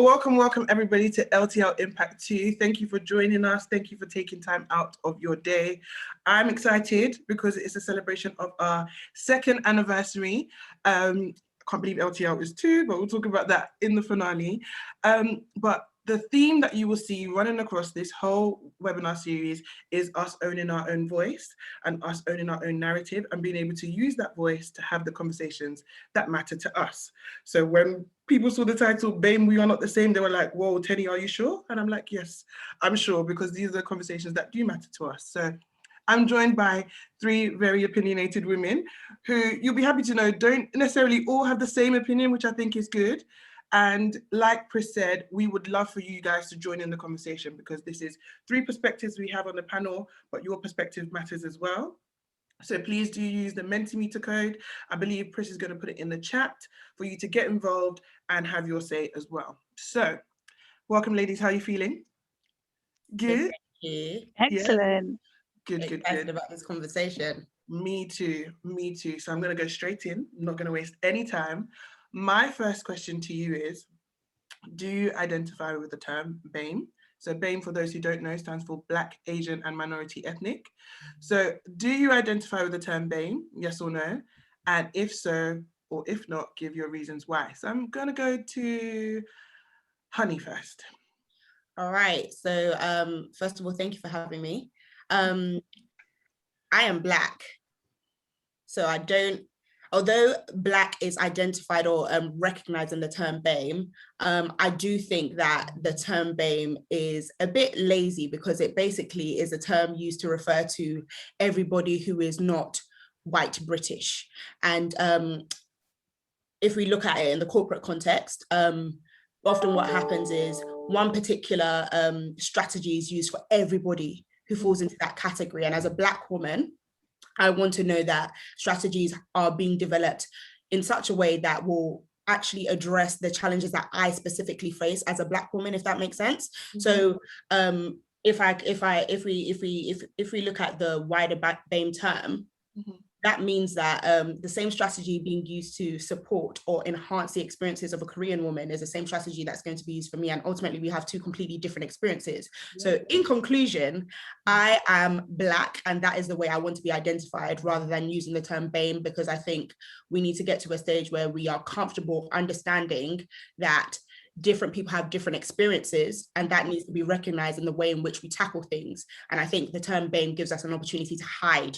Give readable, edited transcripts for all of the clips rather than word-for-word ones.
Welcome everybody to LTL IMPACT 2. Thank you for joining us. Thank you for taking time out of your day. I'm excited because it's a celebration of our second anniversary. I can't believe LTL is 2, but we'll talk about that in the finale. But the theme that you will see running across this whole webinar series is us owning our own voice and us owning our own narrative and being able to use that voice to have the conversations that matter to us. So when people saw the title, BAME, We Are Not the Same, they were like, whoa, Tenny, are you sure? And I'm like, yes, I'm sure, because these are the conversations that do matter to us. So I'm joined by 3 very opinionated women who you'll be happy to know don't necessarily all have the same opinion, which I think is good. And like Chris said, we would love for you guys to join in the conversation because this is 3 perspectives we have on the panel, but your perspective matters as well. So please do use the Mentimeter code. I believe Chris is going to put it in the chat for you to get involved and have your say as well. So welcome, ladies. How are you feeling? Good? Thank you. Excellent. Yeah. Good. Excited about this conversation. Me too. So I'm going to go straight in. I'm not going to waste any time. My first question to you is, do you identify with the term BAME? So BAME, for those who don't know, stands for Black, Asian and Minority Ethnic. So do you identify with the term BAME, yes or no? And if so, or if not, give your reasons why. So I'm going to go to Honey first. All right. So first of all, thank you for having me. I am Black. So I don't, although Black is identified or recognized in the term BAME, I do think that the term BAME is a bit lazy because it basically is a term used to refer to everybody who is not white British. And if we look at it in the corporate context, often what happens is one particular strategy is used for everybody who falls into that category. And as a Black woman, I want to know that strategies are being developed in such a way that will actually address the challenges that I specifically face as a Black woman, if that makes sense. Mm-hmm. So if we look at the wider BAME term, mm-hmm. that means that the same strategy being used to support or enhance the experiences of a Korean woman is the same strategy that's going to be used for me. And ultimately, we have 2 completely different experiences. Yeah. So in conclusion, I am Black, and that is the way I want to be identified rather than using the term BAME, because I think we need to get to a stage where we are comfortable understanding that different people have different experiences, and that needs to be recognized in the way in which we tackle things. And I think the term BAME gives us an opportunity to hide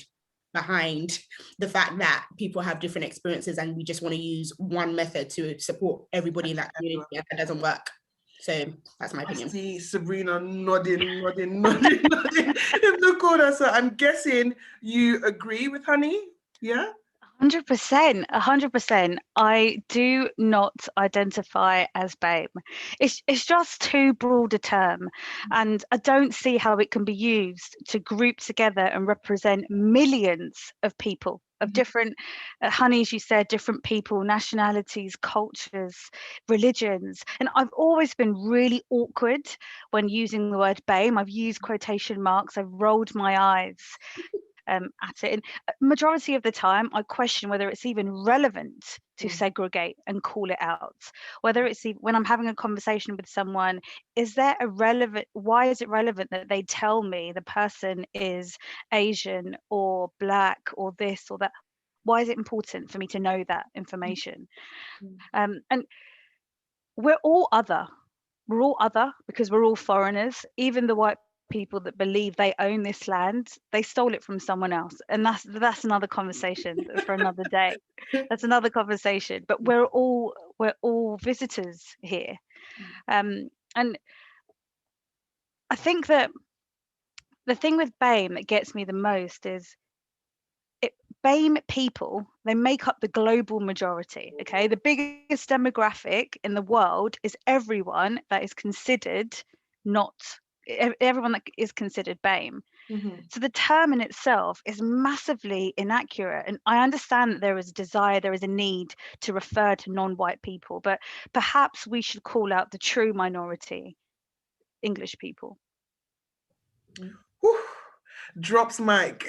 behind the fact that people have different experiences and we just want to use one method to support everybody in that community, and that doesn't work. So that's my opinion. I see Sabrina nodding in the corner. So I'm guessing you agree with Honey, yeah? 100%. I do not identify as BAME. It's just too broad a term, and I don't see how it can be used to group together and represent millions of people of different, Honey, as you said, different people, nationalities, cultures, religions. And I've always been really awkward when using the word BAME. I've used quotation marks, I've rolled my eyes at it, and majority of the time I question whether it's even relevant to segregate and call it out, whether it's when I'm having a conversation with someone, why is it relevant that they tell me the person is Asian or Black or this or that? Why is it important for me to know that information? And we're all other because we're all foreigners. Even the white people that believe they own this land, they stole it from someone else, and that's another conversation for another day. That's another conversation. But we're all visitors here, and I think that the thing with BAME that gets me the most is BAME people, they make up the global majority. Okay, the biggest demographic in the world is everyone that is considered everyone that is considered BAME. Mm-hmm. So the term in itself is massively inaccurate. And I understand that there is a desire, there is a need to refer to non-white people, but perhaps we should call out the true minority, English people. Whew. Drops mic,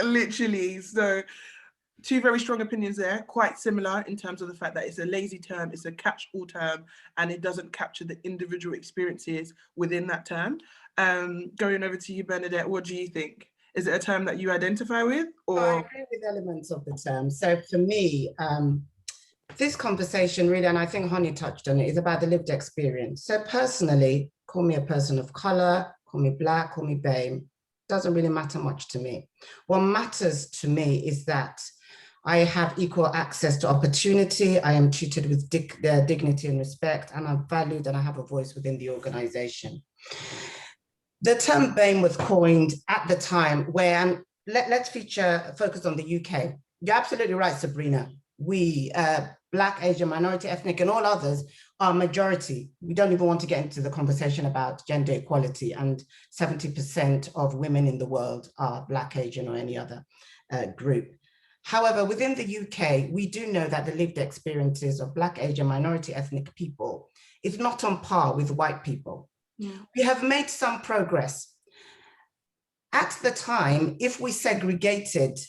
literally. So two very strong opinions there, quite similar in terms of the fact that it's a lazy term, it's a catch-all term, and it doesn't capture the individual experiences within that term. Going over to you, Bernadette, what do you think? Is it a term that you identify with, or? I agree with elements of the term. So for me, this conversation really, and I think Honey touched on it, is about the lived experience. So personally, call me a person of color, call me Black, call me BAME, doesn't really matter much to me. What matters to me is that I have equal access to opportunity, I am treated with dignity and respect, and I'm valued, and I have a voice within the organization. The term BAME was coined at the time where, let's focus on the UK. You're absolutely right, Sabrina. We, Black, Asian, minority, ethnic, and all others are majority. We don't even want to get into the conversation about gender equality, and 70% of women in the world are Black, Asian, or any other group. However, within the UK, we do know that the lived experiences of Black, Asian, minority, ethnic people is not on par with white people. We have made some progress. At the time, if we segregated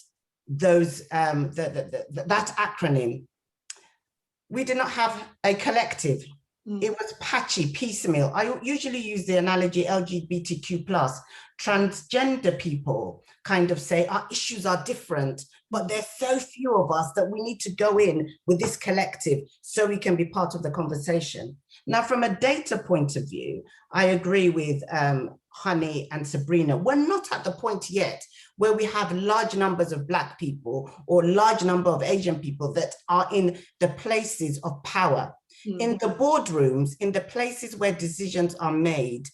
those that acronym, we did not have a collective. It was patchy, piecemeal. I usually use the analogy LGBTQ+. Transgender people kind of say our issues are different, but there's so few of us that we need to go in with this collective so we can be part of the conversation. Now, from a data point of view, I agree with Honey and Sabrina. We're not at the point yet where we have large numbers of Black people or large number of Asian people that are in the places of power. In the boardrooms, in the places where decisions are made,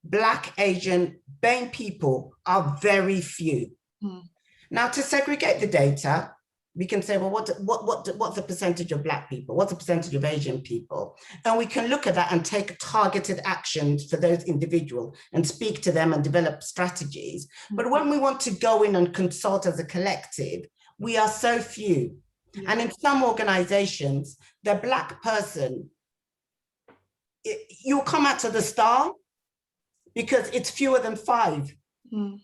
Black, Asian, BAME people are very few. Now, to segregate the data, we can say, well, what's the percentage of Black people? What's the percentage of Asian people? And we can look at that and take targeted actions for those individuals and speak to them and develop strategies. But when we want to go in and consult as a collective, we are so few. And in some organizations, the Black person, you'll come out to the star because it's fewer than 5.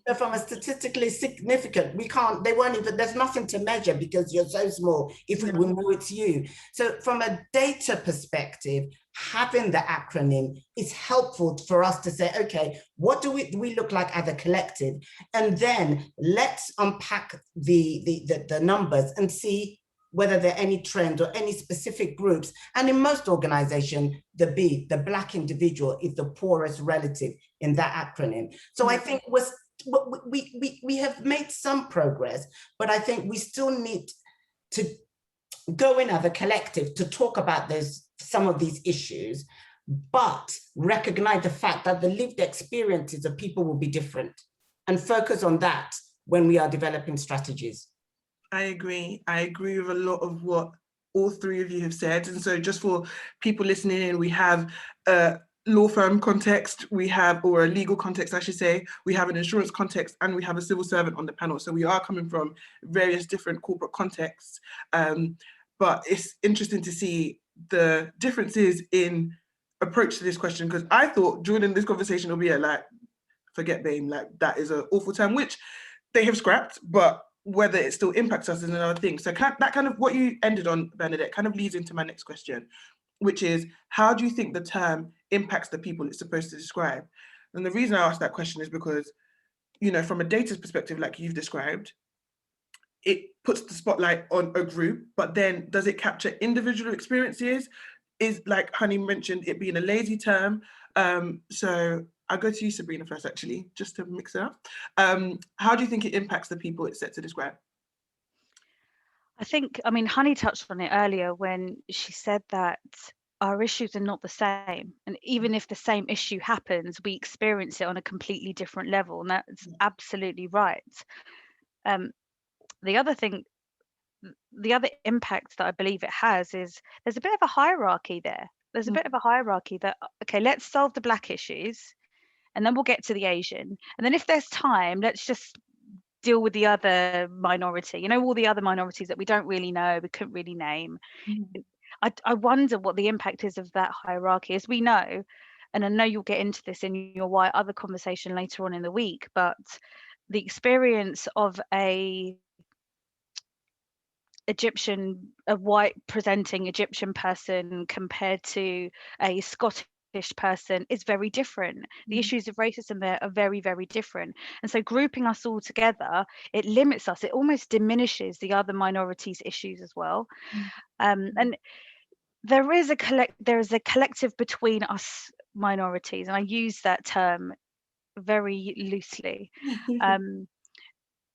So from a statistically significant, there's nothing to measure because you're so small if we know it's you. So from a data perspective, having the acronym is helpful for us to say, okay, what do we look like as a collective? And then let's unpack the numbers and see whether there are any trends or any specific groups. And in most organizations, the Black individual is the poorest relative in that acronym. So I think we have made some progress, but I think we still need to go in as a collective to talk about some of these issues, but recognize the fact that the lived experiences of people will be different and focus on that when we are developing strategies. I agree. I agree with a lot of what all three of you have said. And so just for people listening in, we have a law firm context, or a legal context, I should say, we have an insurance context, and we have a civil servant on the panel. So we are coming from various different corporate contexts. But it's interesting to see the differences in approach to this question, because I thought during this conversation it'll be like, forget BAME, like that is an awful term, which they have scrapped, but whether it still impacts us is another thing. So that kind of what you ended on, Bernadette, kind of leads into my next question, which is, how do you think the term impacts the people it's supposed to describe? And the reason I asked that question is because, from a data perspective, like you've described, it puts the spotlight on a group, but then does it capture individual experiences? Is, like Honey mentioned, it being a lazy term. So I'll go to you, Sabrina, first, actually, just to mix it up. How do you think it impacts the people it's set to describe? I think, Honey touched on it earlier when she said that our issues are not the same. And even if the same issue happens, we experience it on a completely different level. And that's absolutely right. The other impact that I believe it has is there's a bit of a hierarchy there. There's a bit of a hierarchy that, okay, let's solve the Black issues, and then we'll get to the Asian. And then if there's time, let's just deal with the other minority, all the other minorities that we don't really know, we couldn't really name. I wonder what the impact is of that hierarchy. As we know, and I know you'll get into this in your Why Other conversation later on in the week, but the experience of a a white presenting Egyptian person compared to a Scottish person is very different. The issues of racism there are very, very different. And so grouping us all together, it limits us, it almost diminishes the other minorities' issues as well. And there is a collective between us minorities, and I use that term very loosely.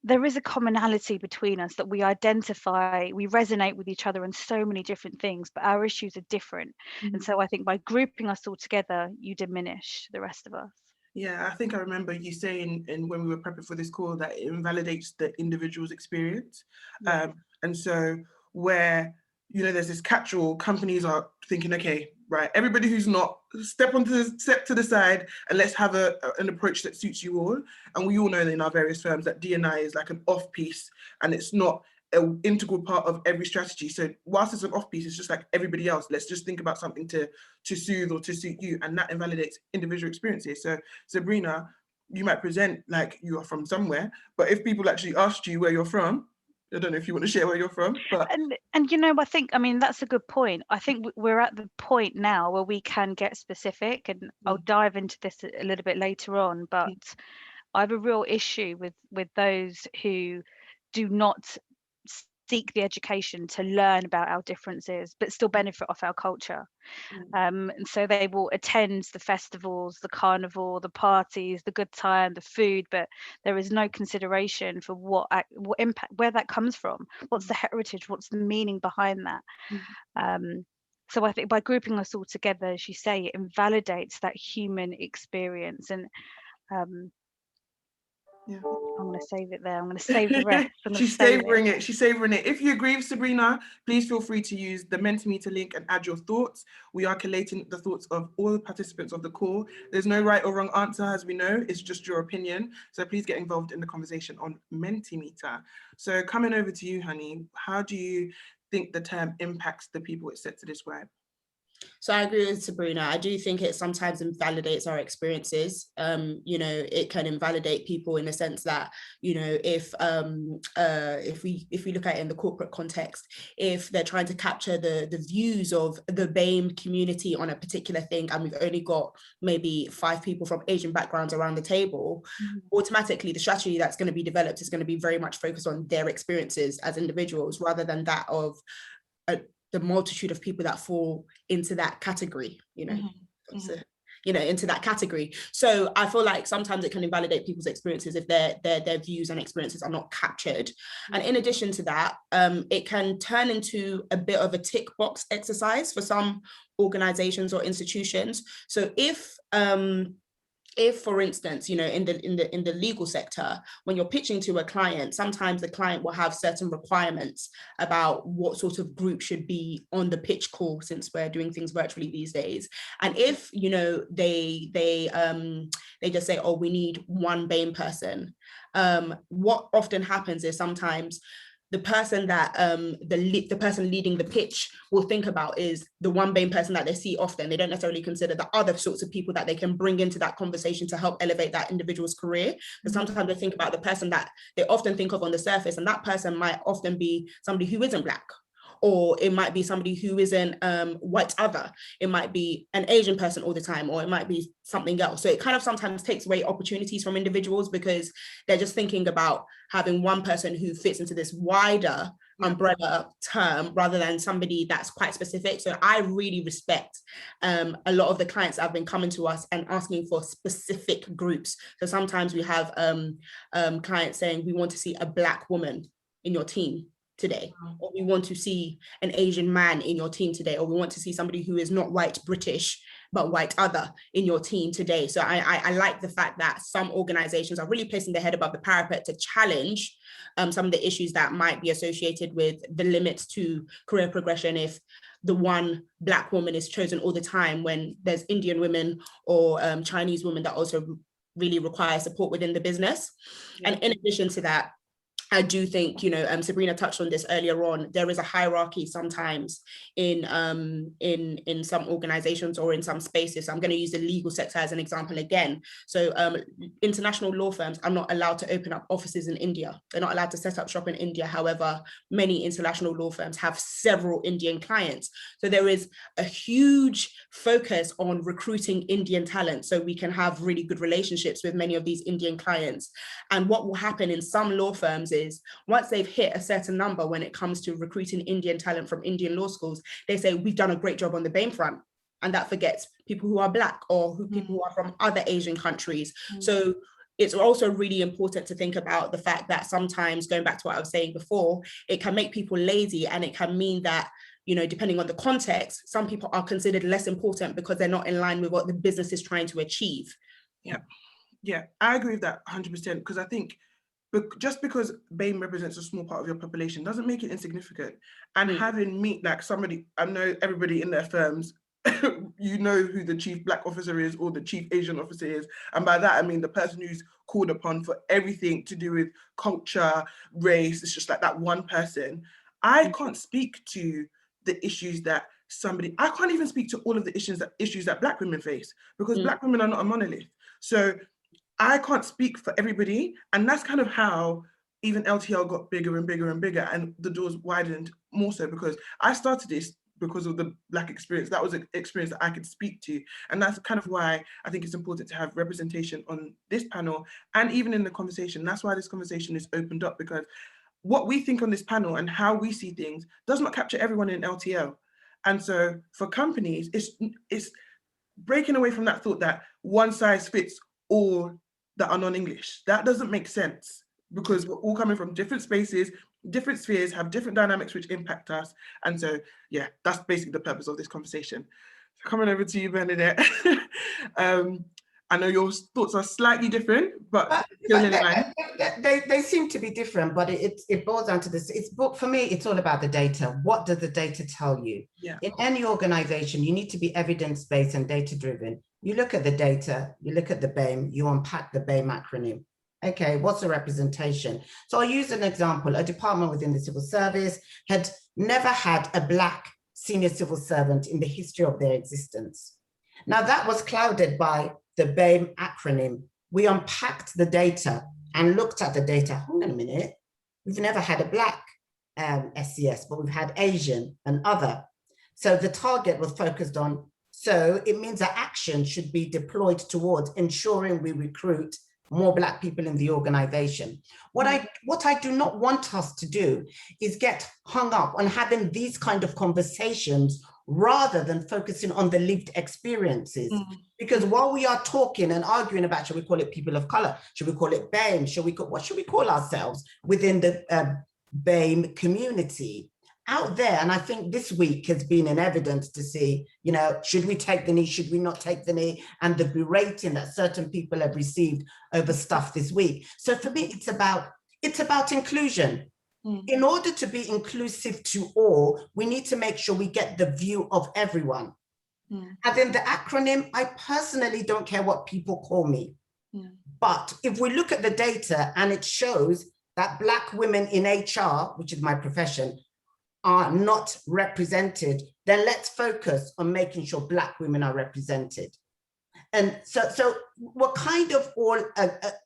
There is a commonality between us that we identify, we resonate with each other on so many different things, but our issues are different. And so I think by grouping us all together, you diminish the rest of us. Yeah, I think I remember you saying, and when we were prepping for this call, that it invalidates the individual's experience. And so where, you know, there's this catch-all, companies are thinking, okay, right, everybody who's not, step to the side and let's have an approach that suits you all. And we all know in our various firms that D&I is like an off piece, and it's not an integral part of every strategy. So whilst it's an off piece, it's just like everybody else. Let's just think about something to soothe or to suit you, and that invalidates individual experiences. So Sabrina, you might present like you are from somewhere, but if people actually asked you where you're from, I don't know if you want to share where you're from, but and you know, I mean that's a good point. I think we're at the point now where we can get specific, and I'll dive into this a little bit later on, but I have a real issue with those who do not seek the education to learn about our differences but still benefit off our culture. And so they will attend the festivals, the carnival, the parties, the good time, the food, but there is no consideration for what impact, where that comes from, what's the heritage, what's the meaning behind that. So I think by grouping us all together, as you say, it invalidates that human experience. And yeah, I'm going to save it there. I'm going to save the rest. She's savouring it. She's savouring it. If you agree with Sabrina, please feel free to use the Mentimeter link and add your thoughts. We are collating the thoughts of all the participants of the call. There's no right or wrong answer, as we know. It's just your opinion. So please get involved in the conversation on Mentimeter. So coming over to you, honey, how do you think the term impacts the people it's set to describe? So I agree with Sabrina. I do think it sometimes invalidates our experiences. You know, it can invalidate people in the sense that, you know, if we look at it in the corporate context, if they're trying to capture the views of the BAME community on a particular thing, and we've only got maybe 5 people from Asian backgrounds around the table, automatically the strategy that's going to be developed is going to be very much focused on their experiences as individuals rather than that of the multitude of people that fall into that category, you know, into that category. So I feel like sometimes it can invalidate people's experiences if their views and experiences are not captured. And in addition to that, it can turn into a bit of a tick box exercise for some organizations or institutions. So if for instance, you know, in the legal sector, when you're pitching to a client, sometimes the client will have certain requirements about what sort of group should be on the pitch call, since we're doing things virtually these days. And if, you know, they just say, oh, we need one BAME person, what often happens is sometimes the person that the person leading the pitch will think about is the one BAME person that they see often. They don't necessarily consider the other sorts of people that they can bring into that conversation to help elevate that individual's career. But sometimes they think about the person that they often think of on the surface, and that person might often be somebody who isn't Black, or it might be somebody who isn't white other. It might be an Asian person all the time, or it might be something else. So it kind of sometimes takes away opportunities from individuals because they're just thinking about having one person who fits into this wider umbrella term rather than somebody that's quite specific. So I really respect a lot of the clients that have been coming to us and asking for specific groups. So sometimes we have clients saying, we want to see a Black woman in your team today, or we want to see an Asian man in your team today, or we want to see somebody who is not white British but white other in your team today. So I like the fact that some organizations are really placing their head above the parapet to challenge some of the issues that might be associated with the limits to career progression if the one Black woman is chosen all the time when there's Indian women or Chinese women that also really require support within the business. And in addition to that, I do think, you know, Sabrina touched on this earlier on, there is a hierarchy sometimes in some organizations or in some spaces. So I'm going to use the legal sector as an example again. So international law firms are not allowed to open up offices in India. They're not allowed to set up shop in India. However, many international law firms have several Indian clients. So there is a huge focus on recruiting Indian talent so we can have really good relationships with many of these Indian clients. And what will happen in some law firms is once they've hit a certain number when it comes to recruiting Indian talent from Indian law schools, they say, we've done a great job on the BAME front. And that forgets people who are Black or people who are from other Asian countries. So it's also really important to think about the fact that sometimes, going back to what I was saying before, it can make people lazy, and it can mean that, you know, depending on the context, some people are considered less important because they're not in line with what the business is trying to achieve. Yeah, I agree with that 100%, because I think just because BAME represents a small part of your population doesn't make it insignificant. And having me, like somebody, I know everybody in their firms, you know who the chief Black officer is or the chief Asian officer is. And by that, I mean the person who's called upon for everything to do with culture, race. It's just like that one person. I can't speak to the issues that I can't even speak to all of the issues that Black women face, because Black women are not a monolith. So I can't speak for everybody. And that's kind of how even LTL got bigger and bigger and bigger, and the doors widened more so, because I started this because of the Black experience. That was an experience that I could speak to. And that's kind of why I think it's important to have representation on this panel and even in the conversation. That's why this conversation is opened up, because what we think on this panel and how we see things does not capture everyone in LTL. And so for companies, it's breaking away from that thought that one size fits all that are non-English. That doesn't make sense, because we're all coming from different spaces, different spheres, have different dynamics which impact us. And so, yeah, that's basically the purpose of this conversation. So coming over to you, Bernadette. I know your thoughts are slightly different, but still in line. They seem to be different, but it boils down to this. For me, it's all about the data. What does the data tell you? Yeah. In any organization, you need to be evidence-based and data-driven. You look at the data, you look at the BAME, you unpack the BAME acronym. Okay, what's the representation? So I'll use an example. A department within the civil service had never had a Black senior civil servant in the history of their existence. Now that was clouded by the BAME acronym. We unpacked the data and looked at the data. Hold on a minute. We've never had a Black SCS, but we've had Asian and other. So the target was focused on, so it means that action should be deployed towards ensuring we recruit more Black people in the organization. What I do not want us to do is get hung up on having these kind of conversations rather than focusing on the lived experiences. Because while we are talking and arguing about, should we call it people of color? Should we call it BAME? What should we call ourselves within the BAME community? Out there, and I think this week has been in evidence to see, you know, should we take the knee, should we not take the knee, and the berating that certain people have received over stuff this week. So for me, it's about inclusion. In order to be inclusive to all, we need to make sure we get the view of everyone. And then the acronym, I personally don't care what people call me. But if we look at the data and it shows that Black women in HR, which is my profession, are not represented, then let's focus on making sure Black women are represented. And so we're kind of all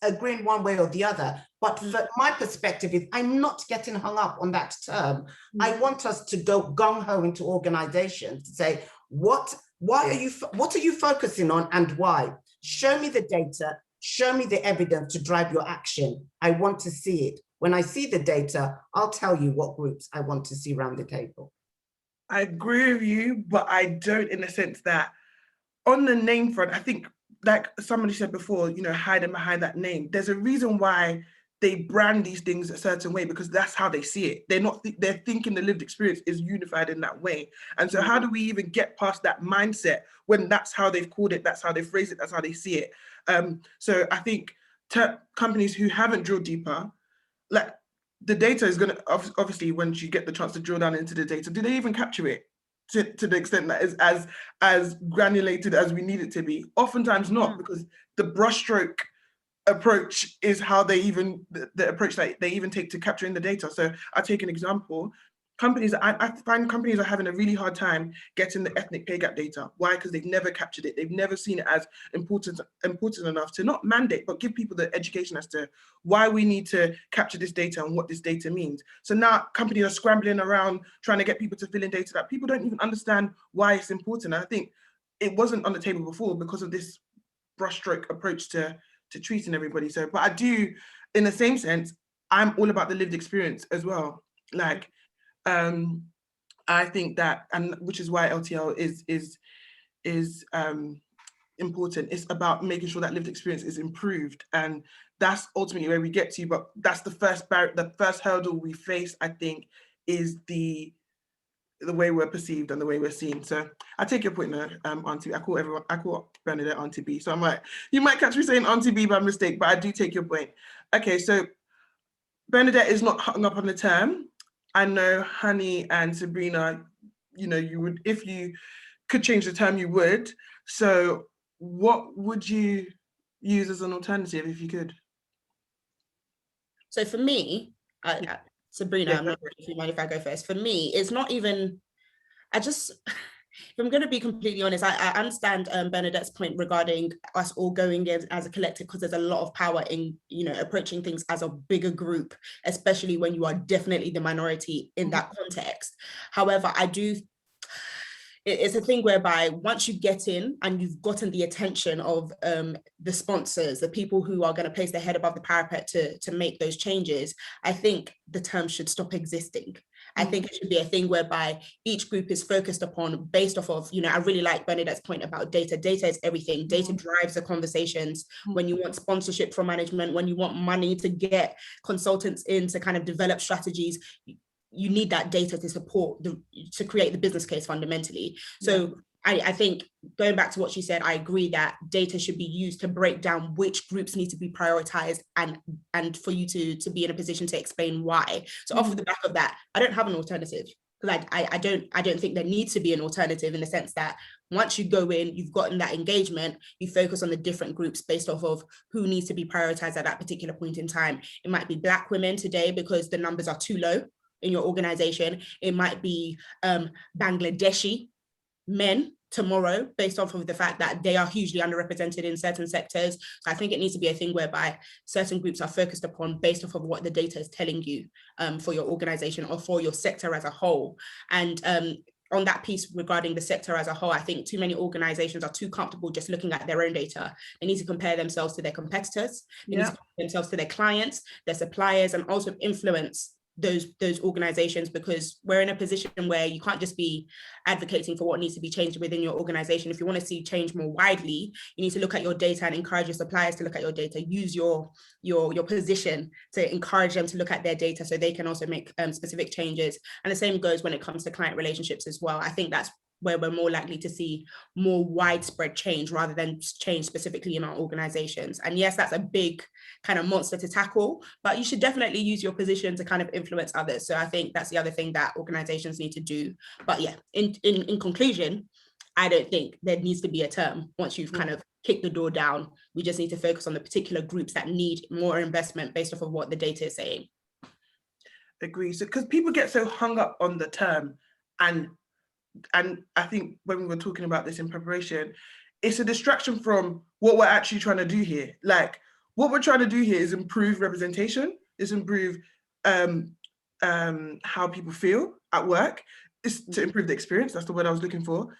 agreeing one way or the other, but for my perspective is I'm not getting hung up on that term. I want us to go gung-ho into organizations to say, what are you focusing on and why? Show me the data, show me the evidence to drive your action. I want to see it. When I see the data, I'll tell you what groups I want to see around the table. I agree with you, but I don't, in the sense that on the name front, I think, like somebody said before, you know, hiding behind that name. There's a reason why they brand these things a certain way, because that's how they see it. They're thinking the lived experience is unified in that way. And so how do we even get past that mindset when that's how they've called it, that's how they phrase it, that's how they see it? So I think companies who haven't drilled deeper, like the data is going to, obviously, when you get the chance to drill down into the data, do they even capture it to the extent that is as granulated as we need it to be? Oftentimes not, because the brushstroke approach is how they even, the approach that they even take to capturing the data. So I'll take an example. Companies, I find companies are having a really hard time getting the ethnic pay gap data. Why? Because they've never captured it. They've never seen it as important enough to not mandate, but give people the education as to why we need to capture this data and what this data means. So now companies are scrambling around trying to get people to fill in data that people don't even understand why it's important. And I think it wasn't on the table before because of this brushstroke approach to treating everybody. So, but I do, in the same sense, I'm all about the lived experience as well. Like, I think that, and which is why LTL is important. It's about making sure that lived experience is improved, and that's ultimately where we get to. But that's the first hurdle we face, I think, is the way we're perceived and the way we're seen. So I take your point there, Auntie. I call Bernadette Auntie B. So you might catch me saying Auntie B by mistake, but I do take your point. Okay, so Bernadette is not hung up on the term. I know Honey and Sabrina, you would, if you could change the term, you would. So what would you use as an alternative if you could? So for me, Sabrina, Yeah, I'm not sure if you mind if I go first. For me, it's not even, if I'm going to be completely honest, I understand Bernadette's point regarding us all going in as a collective, because there's a lot of power in, approaching things as a bigger group, especially when you are definitely the minority in that context. However, it's a thing whereby once you get in and you've gotten the attention of the sponsors, the people who are going to place their head above the parapet to make those changes, I think the term should stop existing. I think it should be a thing whereby each group is focused upon based off of, I really like Bernadette's point about data. Data is everything. Data drives the conversations. When you want sponsorship from management, when you want money to get consultants in to kind of develop strategies, you need that data to support to create the business case fundamentally. So I think, going back to what she said, I agree that data should be used to break down which groups need to be prioritized and for you to be in a position to explain why. So off of the back of that, I don't have an alternative, because I don't think there needs to be an alternative, in the sense that once you go in, you've gotten that engagement, you focus on the different groups based off of who needs to be prioritized at that particular point in time. It might be Black women today because the numbers are too low in your organization. It might be Bangladeshi men tomorrow, based off of the fact that they are hugely underrepresented in certain sectors. So I think it needs to be a thing whereby certain groups are focused upon based off of what the data is telling you for your organization or for your sector as a whole. And on that piece regarding the sector as a whole, I think too many organizations are too comfortable just looking at their own data. They need to compare themselves to their competitors, they need to compare themselves to their clients, their suppliers, and also influence those organizations, because we're in a position where you can't just be advocating for what needs to be changed within your organization. If you want to see change more widely, you need to look at your data and encourage your suppliers to look at your data. Use your position to encourage them to look at their data so they can also make specific changes. And the same goes when it comes to client relationships as well. I think that's where we're more likely to see more widespread change rather than change specifically in our organizations. And yes, that's a big kind of monster to tackle, but you should definitely use your position to kind of influence others. So I think that's the other thing that organizations need to do. But yeah, in conclusion, I don't think there needs to be a term once you've kind of kicked the door down. We just need to focus on the particular groups that need more investment based off of what the data is saying. Agree. So because people get so hung up on the term, and I think when we were talking about this in preparation, it's a distraction from what we're actually trying to do here. Like, what we're trying to do here is improve representation, is improve how people feel at work, is to improve the experience. That's the word I was looking for.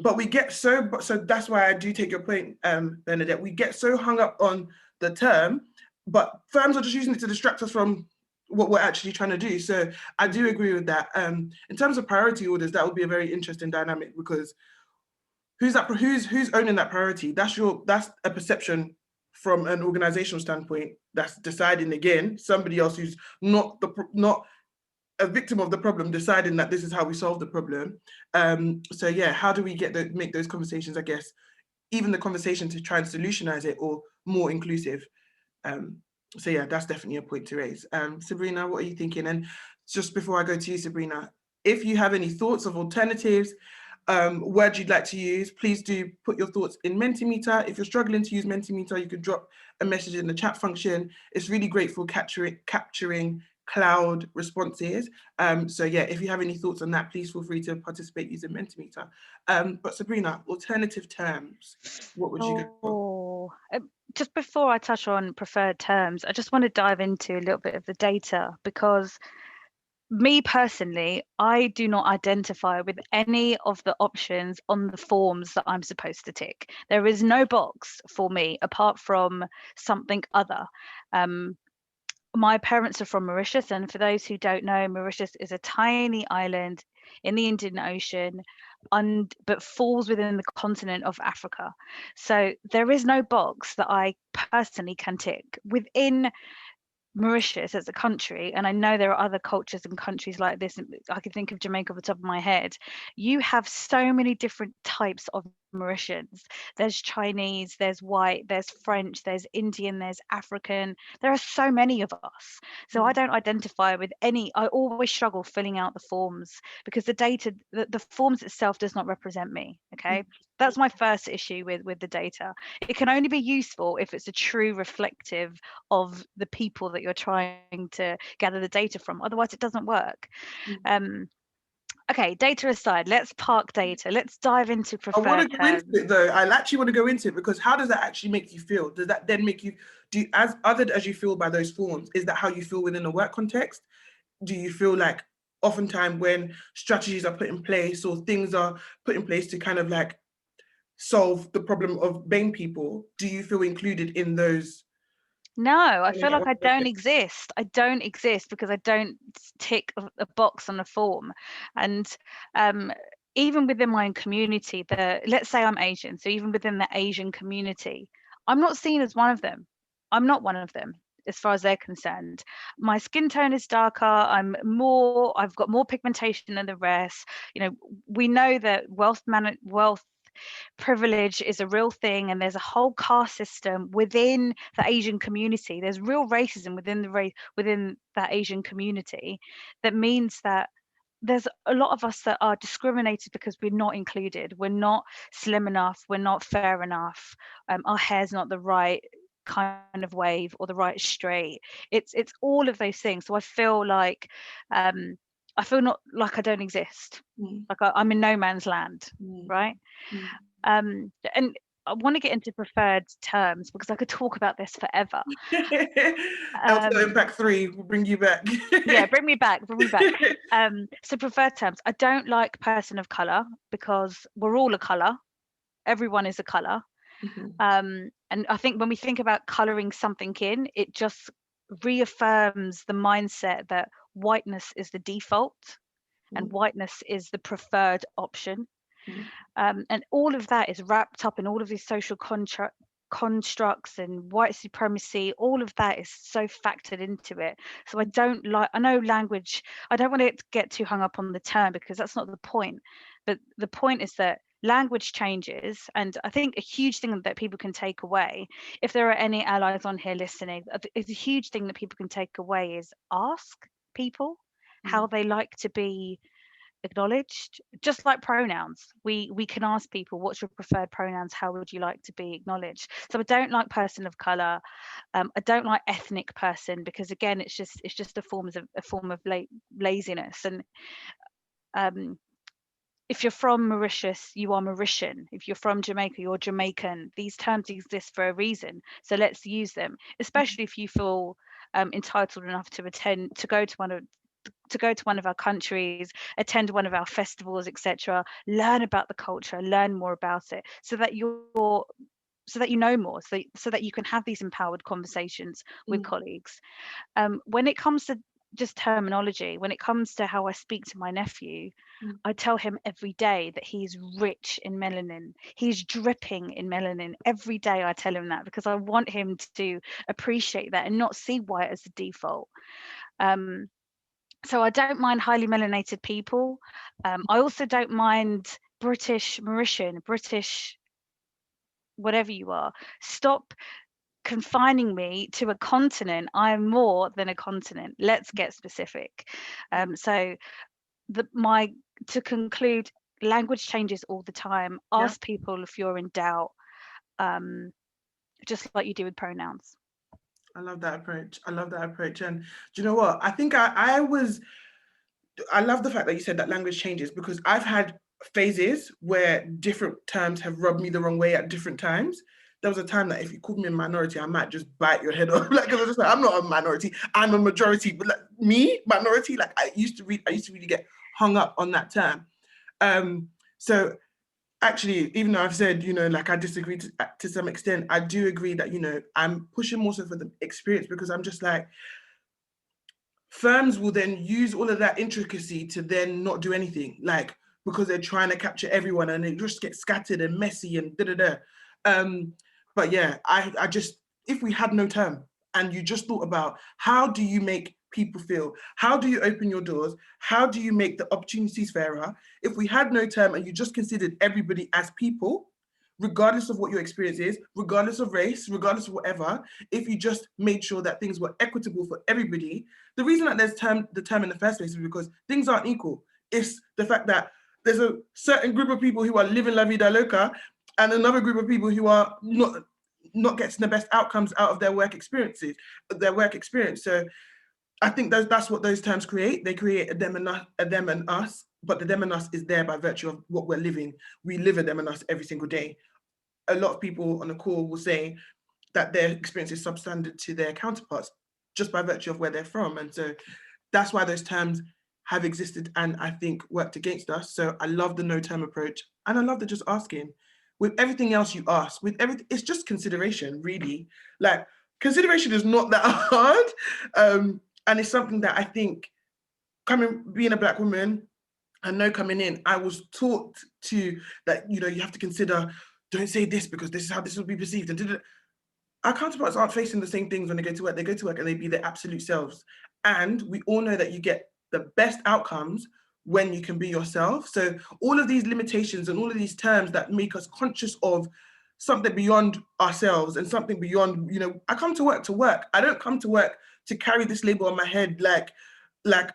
But we get so that's why I do take your point, Bernadette. We get so hung up on the term, but firms are just using it to distract us from what we're actually trying to do. So I do agree with that. In terms of priority orders, that would be a very interesting dynamic, because who's owning that priority? That's a perception from an organizational standpoint that's deciding, again, somebody else who's not a victim of the problem deciding that this is how we solve the problem. So yeah, how do we make those conversations, I guess, even the conversation to try and solutionize it, or more inclusive? So yeah, that's definitely a point to raise. Sabrina, what are you thinking? And just before I go to you, Sabrina, if you have any thoughts of alternatives, word you'd like to use, please do put your thoughts in Mentimeter. If you're struggling to use Mentimeter, you could drop a message in the chat function. It's really great for capturing cloud responses. So yeah, if you have any thoughts on that, please feel free to participate using Mentimeter. But Sabrina, alternative terms, what would you go for? Just before I touch on preferred terms, I just want to dive into a little bit of the data, because me personally, I do not identify with any of the options on the forms that I'm supposed to tick. There is no box for me apart from something other. My parents are from Mauritius, and for those who don't know, Mauritius is a tiny island in the Indian Ocean, but falls within the continent of Africa. So there is no box that I personally can tick within Mauritius as a country, and I know there are other cultures and countries like this. I can think of Jamaica off the top of my head. You have so many different types of Mauritians. There's Chinese, there's white, there's French, there's Indian, there's African. There are so many of us. So I don't identify with any. I always struggle filling out the forms because the data, the forms itself does not represent me. Okay. That's my first issue with the data. It can only be useful if it's a true reflective of the people that you're trying to gather the data from. Otherwise, it doesn't work. Okay, data aside, let's park data. Let's dive into preferred terms. I want to go into it though. I actually want to go into it because how does that actually make you feel? Does that then make you, as you feel by those forms, is that how you feel within a work context? Do you feel like oftentimes when strategies are put in place or things are put in place to kind of like solve the problem of BAME people, do you feel included in those? No, I feel like I don't exist. I don't exist because I don't tick a box on a form. And even within my own community, let's say I'm Asian, so even within the Asian community, I'm not seen as one of them. I'm not one of them as far as they're concerned. My skin tone is darker. I've got more pigmentation than the rest. You know, we know that wealth privilege is a real thing, and there's a whole caste system within the Asian community. There's real racism within that Asian community that means that there's a lot of us that are discriminated because we're not included. We're not slim enough. We're not fair enough. Our hair's not the right kind of wave or the right straight. It's all of those things. So I feel like not like I don't exist. Like I'm in no man's land, right? And I want to get into preferred terms because I could talk about this forever. LTL IMPACT 3 will bring you back. Yeah, bring me back. So preferred terms. I don't like person of color because we're all a color. Everyone is a color. And I think when we think about coloring something in, it just reaffirms the mindset that whiteness is the default and whiteness is the preferred option. And all of that is wrapped up in all of these social constructs and white supremacy. All of that is so factored into it. So I know language, I don't want to get too hung up on the term because that's not the point. But the point is that language changes. And I think a huge thing that people can take away, if there are any allies on here listening, it's a huge thing that people can take away is ask people how they like to be acknowledged. Just like pronouns, we can ask people, what's your preferred pronouns, how would you like to be acknowledged? So I don't like person of color. I don't like ethnic person because again it's just a form of laziness. And if you're from Mauritius, you are Mauritian. If you're from Jamaica, you're Jamaican. These terms exist for a reason, so let's use them, especially if you feel entitled enough to go to one of our countries, attend one of our festivals, etc. Learn about the culture, learn more about it, so that you know more, so that you can have these empowered conversations with colleagues. When it comes to just terminology, when it comes to how I speak to my nephew, I tell him every day that he's rich in melanin. He's dripping in melanin. Every day I tell him that because I want him to appreciate that and not see white as the default. So I don't mind highly melanated people. I also don't mind British, Mauritian, British, whatever you are. Stop confining me to a continent. I am more than a continent. Let's get specific. To conclude, language changes all the time. Ask people if you're in doubt, just like you do with pronouns. I love that approach. I love that approach. And do you know what? I think I love the fact that you said that language changes, because I've had phases where different terms have rubbed me the wrong way at different times. There was a time that if you called me a minority, I might just bite your head off. Like, I was just like, I'm not a minority, I'm a majority. But like, me, minority, like I used to really get hung up on that term. So actually, even though I've said, like I disagree to some extent, I do agree that, I'm pushing more so for the experience, because I'm just like, firms will then use all of that intricacy to then not do anything, like, because they're trying to capture everyone and it just gets scattered and messy and da-da-da. But yeah, I just, if we had no term and you just thought about how do you make people feel, how do you open your doors, how do you make the opportunities fairer? If we had no term and you just considered everybody as people, regardless of what your experience is, regardless of race, regardless of whatever, if you just made sure that things were equitable for everybody, the reason that there's the term in the first place is because things aren't equal. It's the fact that there's a certain group of people who are living la vida loca and another group of people who are not getting the best outcomes out of their work experience. So I think that's what those terms create. They create a them and us, but the them and us is there by virtue of what we're living. We live a them and us every single day. A lot of people on the call will say that their experience is substandard to their counterparts just by virtue of where they're from. And so that's why those terms have existed and I think worked against us. So I love the no term approach, and I love the just asking. With everything else you ask, with everything, it's just consideration, really. Like, consideration is not that hard. And it's something that I think, being a Black woman, I know coming in, I was taught to that, you have to consider, don't say this because this is how this will be perceived. And our counterparts aren't facing the same things when they go to work. They go to work and they be their absolute selves. And we all know that you get the best outcomes when you can be yourself. So all of these limitations and all of these terms that make us conscious of something beyond ourselves and something beyond, I come to work. I don't come to work to carry this label on my head like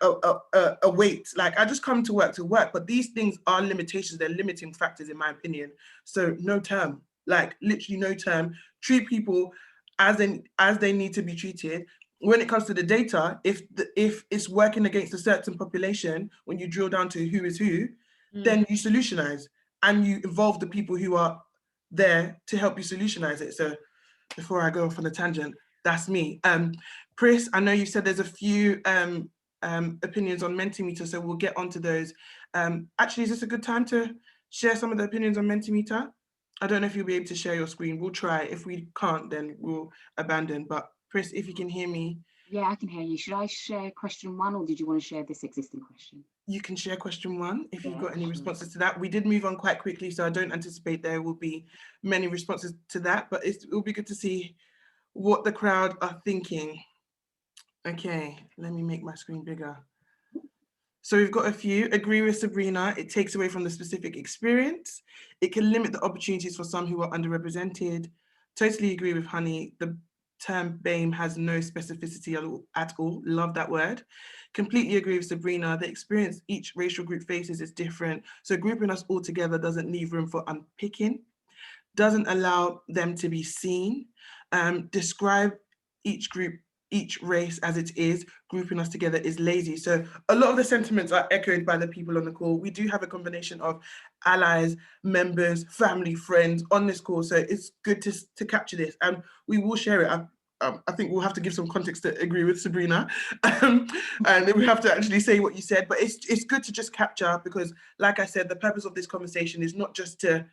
a weight. Like, I just come to work, but these things are limitations. They're limiting factors, in my opinion. So no term, like literally no term. Treat people as they need to be treated. When it comes to the data, if it's working against a certain population, when you drill down to who is who, then you solutionize and you involve the people who are there to help you solutionize it. So before I go off on a tangent, that's me. Pris, I know you said there's a few opinions on Mentimeter, so we'll get onto those. Actually, is this a good time to share some of the opinions on Mentimeter? I don't know if you'll be able to share your screen. We'll try. If we can't, then we'll abandon. But Pris, if you can hear me. Yeah, I can hear you. Should I share question 1 or did you want to share this existing question? You can share question 1 if you've got any responses to that. We did move on quite quickly, so I don't anticipate there will be many responses to that, but it will be good to see what the crowd are thinking. Okay, let me make my screen bigger. So we've got a few. Agree with Sabrina, it takes away from the specific experience. It can limit the opportunities for some who are underrepresented. Totally agree with Honey. The term BAME has no specificity at all. Love that word. Completely agree with Sabrina. The experience each racial group faces is different. So grouping us all together doesn't leave room for unpicking, doesn't allow them to be seen. Describe each group, each race as it is, grouping us together is lazy. So a lot of the sentiments are echoed by the people on the call. We do have a combination of allies, members, family, friends on this call. So it's good to capture this, and we will share it. I think we'll have to give some context to agree with Sabrina, and then we have to actually say what you said, but it's good to just capture, because like I said, the purpose of this conversation is not just to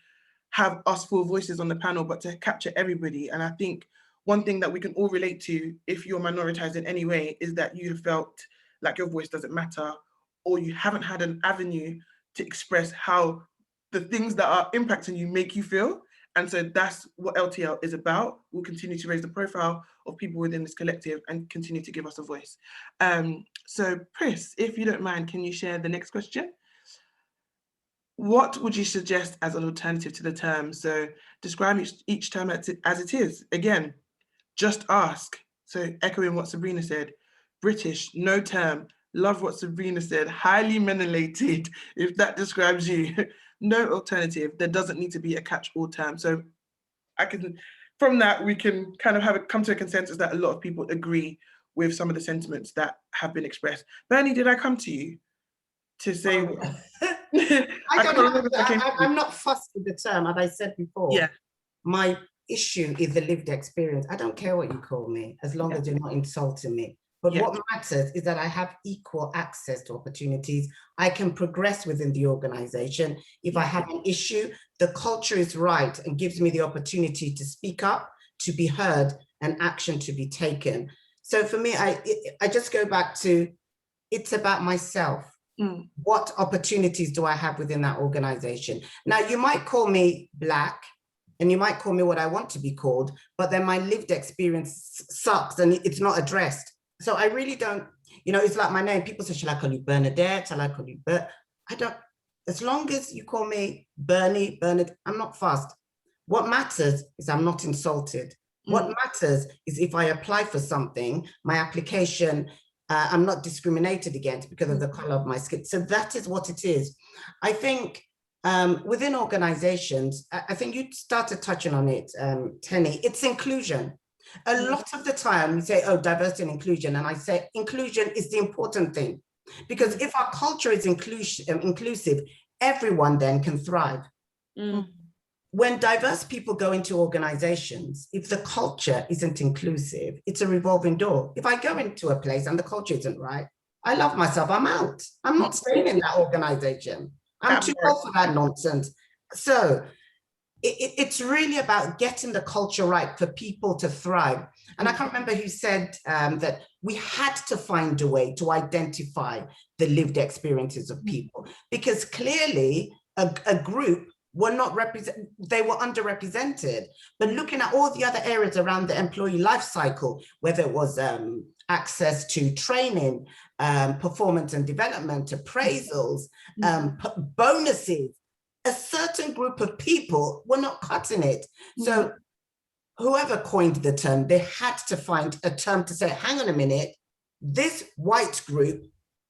have us 4 voices on the panel, but to capture everybody. And I think one thing that we can all relate to, if you're minoritized in any way, is that you have felt like your voice doesn't matter, or you haven't had an avenue to express how the things that are impacting you make you feel. And so that's what LTL is about. We'll continue to raise the profile of people within this collective and continue to give us a voice. So Pris, if you don't mind, can you share the next question? What would you suggest as an alternative to the term? So describe each term as it is. Again, just ask. So echoing what Sabrina said, British, no term. Love what Sabrina said, highly menilated, if that describes you. no alternative. There doesn't need to be a catch-all term. So from that, we can kind of come to a consensus that a lot of people agree with some of the sentiments that have been expressed. Bernie, did I come to you to say? I'm not fussed with the term, as I said before. Yeah. My issue is the lived experience. I don't care what you call me, as long as you're not insulting me. But what matters is that I have equal access to opportunities. I can progress within the organization. If I have an issue, the culture is right and gives me the opportunity to speak up, to be heard, and action to be taken. So for me, I just go back to, it's about myself. What opportunities do I have within that organization? Now, you might call me Black, and you might call me what I want to be called, but then my lived experience sucks and it's not addressed. So I really don't, it's like my name. People say, shall I call you Bernadette? Shall I call you Bert? I don't, as long as you call me Bernie, Bernadette, I'm not fussed. What matters is I'm not insulted. What matters is if I apply for something, my application, I'm not discriminated against because of the color of my skin. So that is what it is. I think within organizations, I think you started touching on it, Tenny, it's inclusion. A lot of the time we say, oh, diversity and inclusion. And I say inclusion is the important thing, because if our culture is inclusive, everyone then can thrive. When diverse people go into organizations, if the culture isn't inclusive, it's a revolving door. If I go into a place and the culture isn't right, I love myself, I'm out. I'm not staying in that organization. I'm too old for that nonsense. So it's really about getting the culture right for people to thrive. And I can't remember who said that we had to find a way to identify the lived experiences of people, because clearly a group were not represented, they were underrepresented. But looking at all the other areas around the employee life cycle, whether it was access to training, performance and development, appraisals, bonuses, a certain group of people were not cutting it. So whoever coined the term, they had to find a term to say, hang on a minute, this white group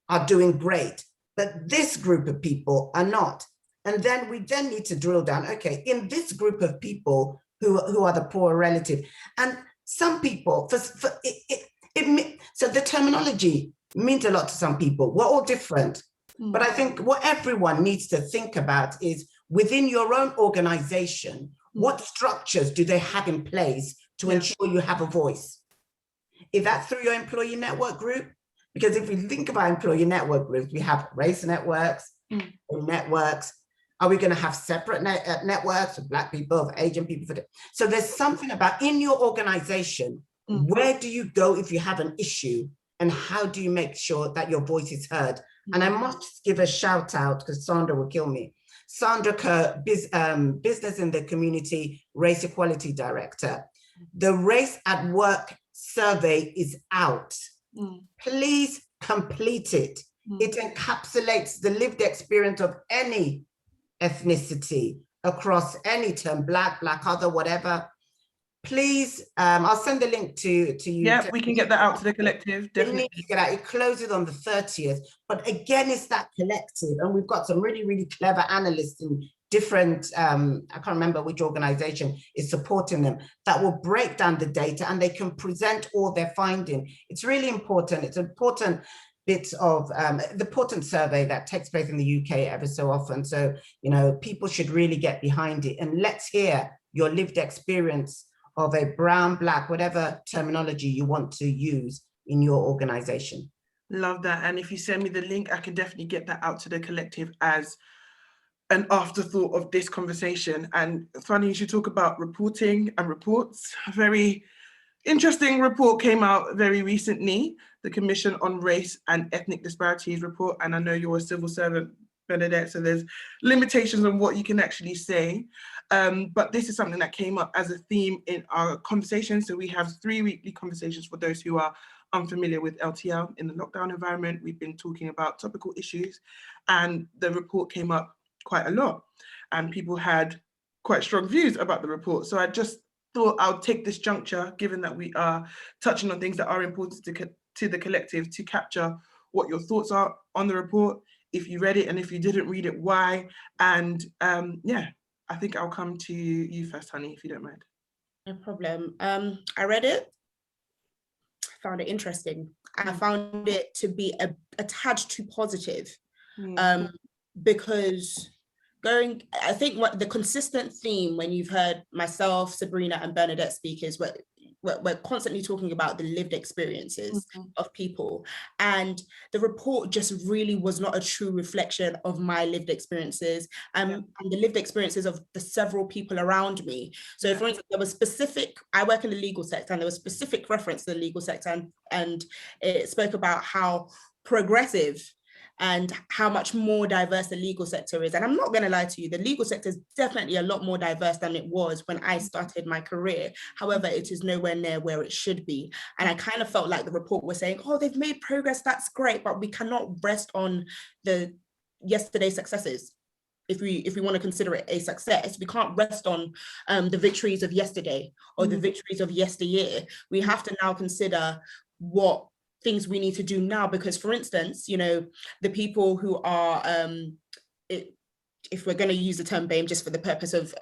are doing great, but this group of people are not. And then we then need to drill down, okay, in this group of people who are the poor relative. And some people, so the terminology means a lot to some people. We're all different. But I think what everyone needs to think about is within your own organization, what structures do they have in place to ensure you have a voice? Is that through your employee network group? Because if we think about employee network groups, we have race networks, networks. Are we going to have separate networks for Black people, for Asian people? So there's something about in your organization, where do you go if you have an issue? And how do you make sure that your voice is heard? And I must give a shout out, because Sandra will kill me. Sandra Kerr, Business in the Community Race Equality Director. The Race at Work survey is out. Please complete it. It encapsulates the lived experience of any ethnicity across any term, Black, other, whatever. Please, I'll send the link to you. Yeah, we can get that out to the collective, definitely. Need to get out. It closes on the 30th, but again, it's that collective, and we've got some really, really clever analysts in different, I can't remember which organization is supporting them, that will break down the data and they can present all their findings. It's really important. It's an important bit of the important survey that takes place in the UK ever so often. So, people should really get behind it, and let's hear your lived experience of a brown, Black, whatever terminology you want to use in your organization. Love that. And if you send me the link, I can definitely get that out to the collective as an afterthought of this conversation. And funny, you should talk about reporting and reports. A very interesting report came out very recently, the Commission on Race and Ethnic Disparities report. And I know you're a civil servant, Bernadette, so there's limitations on what you can actually say. But this is something that came up as a theme in our conversation. So we have 3 weekly conversations for those who are unfamiliar with LTL. In the lockdown environment, we've been talking about topical issues, and the report came up quite a lot, and people had quite strong views about the report. So I just thought I'll take this juncture, given that we are touching on things that are important to the collective, to capture what your thoughts are on the report. if you read it, and if you didn't read it, why. And yeah, I think I'll come to you first, honey, if you don't mind. No problem. I read it, found it interesting. I found it to be a tad too positive, because I think what the consistent theme when you've heard myself, Sabrina, and Bernadette speak is we're constantly talking about the lived experiences of people, and the report just really was not a true reflection of my lived experiences and the lived experiences of the several people around me. So for instance, there was specific, I work in the legal sector, and there was specific reference to the legal sector, and it spoke about how progressive and how much more diverse the legal sector is. And I'm not going to lie to you, the legal sector is definitely a lot more diverse than it was when I started my career. However, it is nowhere near where it should be. And I kind of felt like the report was saying, oh, they've made progress, that's great, but we cannot rest on the yesterday's successes. If we want to consider it a success, we can't rest on the victories of yesterday or the victories of yesteryear. We have to now consider what things we need to do now, because for instance, you know, the people who are if we're going to use the term BAME just for the purpose of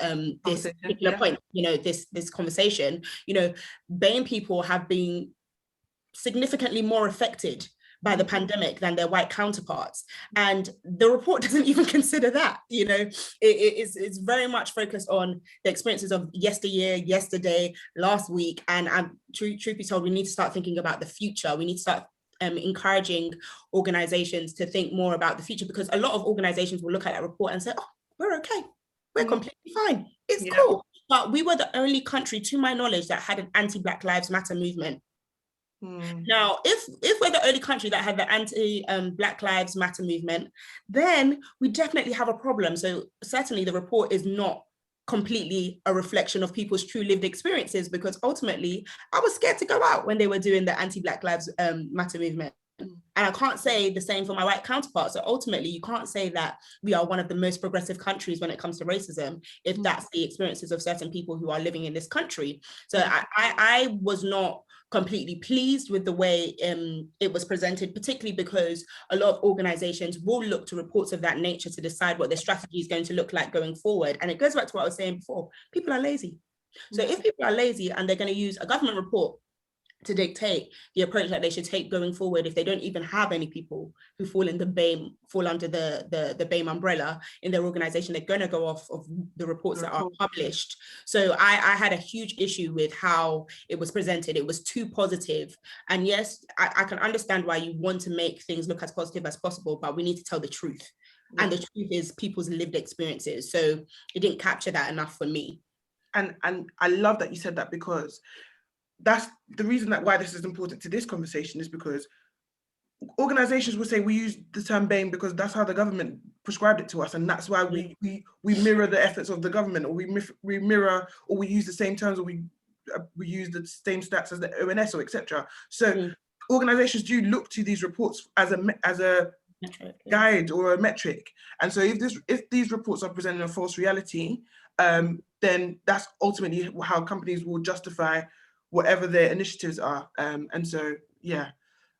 this particular point, you know, this conversation, you know, BAME people have been significantly more affected by the pandemic than their white counterparts, and the report doesn't even consider that. You know, it's very much focused on the experiences of yesteryear, yesterday, last week, and truth be told, we need to start thinking about the future. We need to start encouraging organizations to think more about the future, because a lot of organizations will look at that report and say, oh, we're okay, we're completely fine, it's cool. But we were the only country, to my knowledge, that had an anti-Black Lives Matter movement. Now, if we're the only country that had the anti-Black Lives Matter movement, then we definitely have a problem. So certainly the report is not completely a reflection of people's true lived experiences, because ultimately I was scared to go out when they were doing the anti-Black Lives Matter movement. And I can't say the same for my white counterparts. So ultimately, you can't say that we are one of the most progressive countries when it comes to racism if that's the experiences of certain people who are living in this country. So I was not completely pleased with the way it was presented, particularly because a lot of organizations will look to reports of that nature to decide what their strategy is going to look like going forward. And it goes back to what I was saying before, people are lazy. So if people are lazy and they're going to use a government report to dictate the approach that they should take going forward, if they don't even have any people who fall under the BAME umbrella in their organization, they're going to go off of the reports that are published. So I had a huge issue with how it was presented. It was too positive. And yes, I can understand why you want to make things look as positive as possible, but we need to tell the truth. And the truth is people's lived experiences. So it didn't capture that enough for me. And I love that you said that, because that's the reason that why this is important to this conversation, is because organizations will say we use the term BAME because that's how the government prescribed it to us, and that's why we mirror the efforts of the government, or we mirror, or we use the same terms, or we use the same stats as the ONS, or etc. So organizations do look to these reports as a guide or a metric, and so if these reports are presenting a false reality, then that's ultimately how companies will justify whatever their initiatives are. And so, yeah.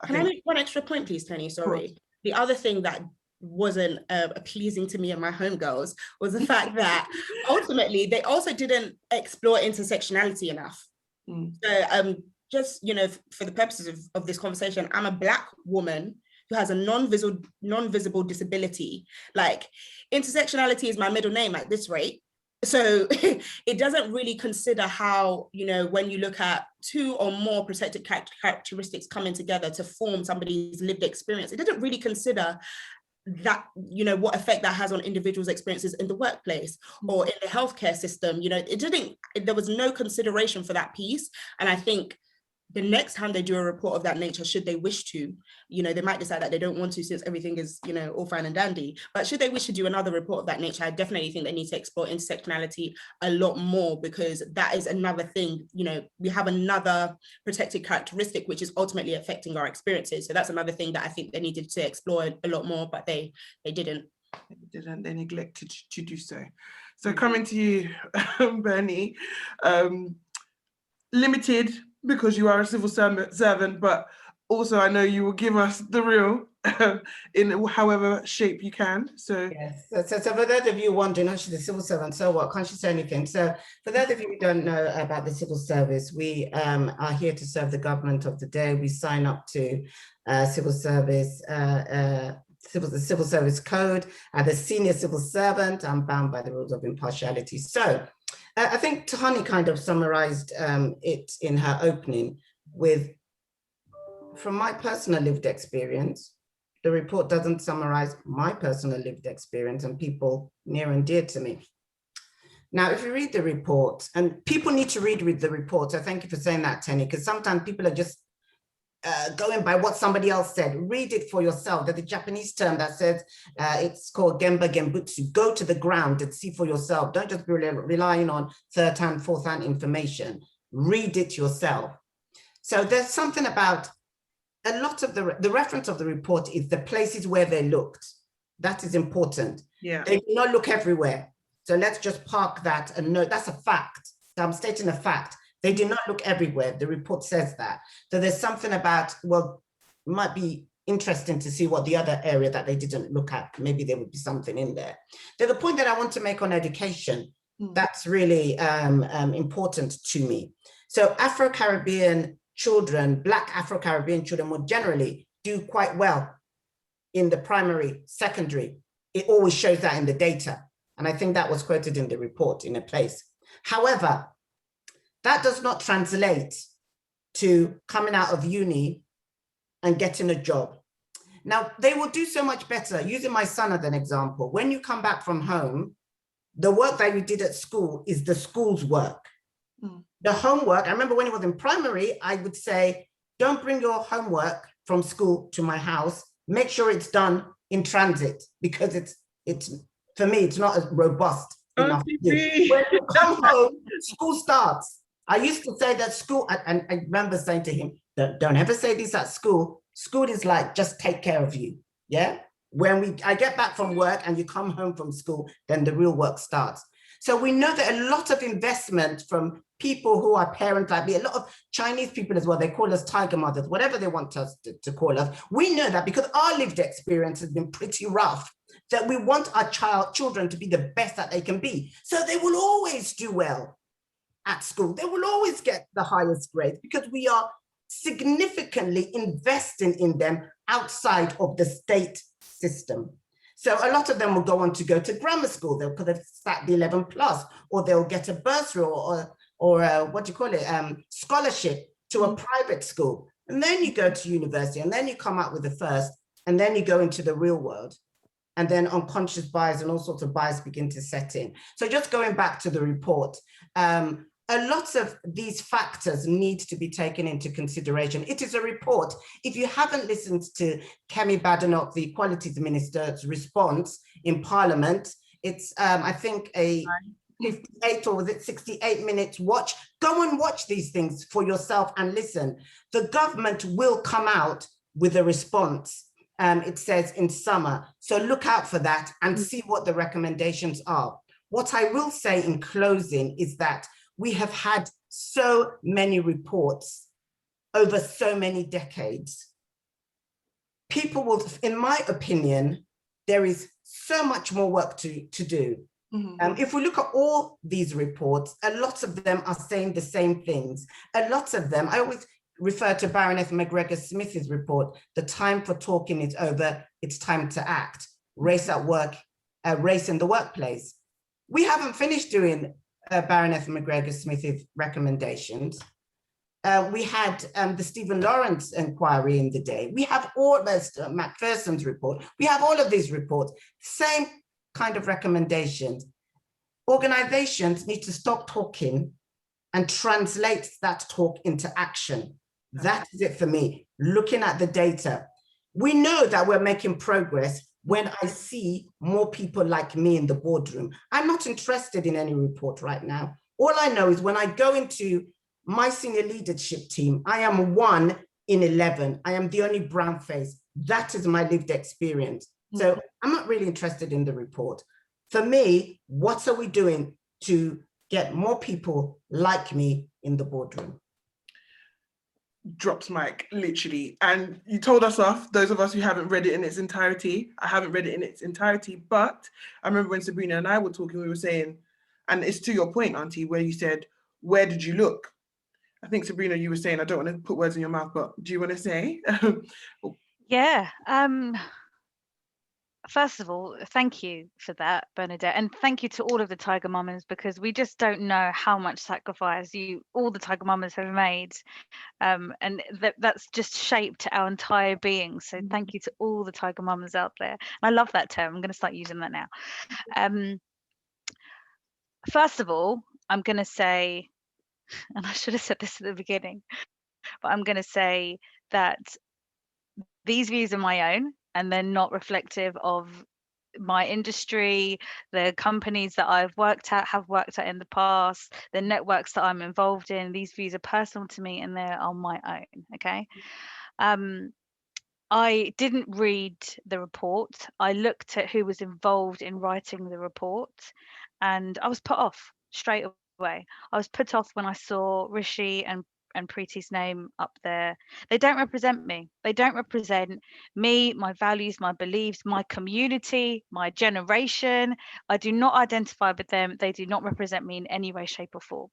Can I make one extra point, please, Penny? Sorry. The other thing that wasn't pleasing to me and my homegirls was the fact that ultimately they also didn't explore intersectionality enough. So just, you know, for the purposes of this conversation, I'm a Black woman who has a non-visible disability. Like, intersectionality is my middle name at this rate. So it doesn't really consider how, you know, when you look at two or more protected characteristics coming together to form somebody's lived experience, it didn't really consider that, you know, what effect that has on individuals' experiences in the workplace or in the healthcare system. You know, there was no consideration for that piece. And I think the next time they do a report of that nature, should they wish to, you know, they might decide that they don't want to, since everything is, you know, all fine and dandy. But should they wish to do another report of that nature, I definitely think they need to explore intersectionality a lot more, because that is another thing, you know, we have another protected characteristic which is ultimately affecting our experiences. So that's another thing that I think they needed to explore a lot more, but they didn't. They neglected to do so. So coming to you, Bernie, limited, because you are a civil servant, but also I know you will give us the real in however shape you can. So yes, so for those of you wondering, oh, she's a civil servant, so what? Can't she say anything? So for those of you who don't know about the civil service, we are here to serve the government of the day. We sign up to civil service, the civil service code. As a senior civil servant, I'm bound by the rules of impartiality. So I think Tijani kind of summarized it in her opening with, from my personal lived experience, the report doesn't summarize my personal lived experience and people near and dear to me. Now, if you read the report, and people need to read the report, so thank you for saying that, Tenny, because sometimes people are just going by what somebody else said. Read it for yourself. There's a Japanese term that says, it's called Gemba Gembutsu. Go to the ground and see for yourself. Don't just be relying on third-hand, fourth-hand information. Read it yourself. So there's something about a lot of the reference of the report is the places where they looked. That is important. yeah, They do not look everywhere. So let's just park that and know that's a fact. So I'm stating a fact. They do not look everywhere. The report says that. So there's something about, well, it might be interesting to see what the other area that they didn't look at, maybe there would be something in there. There's a point that I want to make on education. That's really important to me. So Afro-Caribbean children, Black Afro-Caribbean children more generally do quite well in the primary, secondary. It always shows that in the data. And I think that was quoted in the report in a place. However, that does not translate to coming out of uni and getting a job. Now, they will do so much better. Using my son as an example, when you come back from home, the work that you did at school is the school's work. The homework, I remember when it was in primary, I would say, don't bring your homework from school to my house. Make sure it's done in transit, because it's for me, it's not as robust enough. When you come home, school starts. I used to say that school, and I remember saying to him, don't ever say this at school. School is like, just take care of you, yeah? When I get back from work and you come home from school, then the real work starts. So we know that a lot of investment from people who are parents like me, a lot of Chinese people as well, they call us tiger mothers, whatever they want us to call us. We know that because our lived experience has been pretty rough, that we want our children to be the best that they can be. So they will always do well at school. They will always get the highest grades because we are significantly investing in them outside of the state system. So a lot of them will go on to go to grammar school. They'll could have sat the 11 plus, or they'll get a bursary or what do you call it, scholarship to a private school. And then you go to university, and then you come out with the first, and then you go into the real world. And then unconscious bias and all sorts of bias begin to set in. So just going back to the report, a lot of these factors need to be taken into consideration. It is a report. If you haven't listened to Kemi Badenoch, the Equalities Minister's response in Parliament, it's, I think, a 58 or was it 68 minutes watch. Go and watch these things for yourself and listen. The government will come out with a response. It says in summer. So look out for that and see what the recommendations are. What I will say in closing is that we have had so many reports over so many decades. People will, in my opinion, there is so much more work to do. If we look at all these reports, a lot of them are saying the same things. A lot of them, I always refer to Baroness McGregor Smith's report, the time for talking is over, it's time to act. Race at work, race in the workplace. We haven't finished doing Baroness McGregor Smith's recommendations. We had the Stephen Lawrence inquiry in the day. We have all this, Macpherson's report. We have all of these reports, same kind of recommendations. Organizations need to stop talking and translate that talk into action. That is it for me, looking at the data. We know that we're making progress when I see more people like me in the boardroom. I'm not interested in any report right now. All I know is when I go into my senior leadership team, I am 1 in 11. I am the only brown face. That is my lived experience. So I'm not really interested in the report. For me, what are we doing to get more people like me in the boardroom? drops mic, literally. And you told us off, those of us who haven't read it in its entirety. I haven't read it in its entirety, but I remember when Sabrina and I were talking, we were saying, and it's to your point, Auntie, where you said, where did you look? I think, Sabrina, you were saying, I don't want to put words in your mouth, but do you want to say? Yeah. First of all, thank you for that, Bernadette, and thank you to all of the Tiger Mamas, because we just don't know how much sacrifice all the Tiger Mamas have made, and that's just shaped our entire being. So thank you to all the Tiger Mamas out there. And I love that term. I'm going to start using that now. First of all, I'm going to say, and I should have said this at the beginning, but I'm going to say that these views are my own, and they're not reflective of my industry, the companies that have worked at in the past, the networks that I'm involved in. These views are personal to me and they're on my own. Okay. I didn't read the report. I looked at who was involved in writing the report, and I was put off straight away. I was put off when I saw Rishi and Preeti's name up there. They don't represent me. They don't represent me, my values, my beliefs, my community, my generation. I do not identify with them. They do not represent me in any way, shape, or form.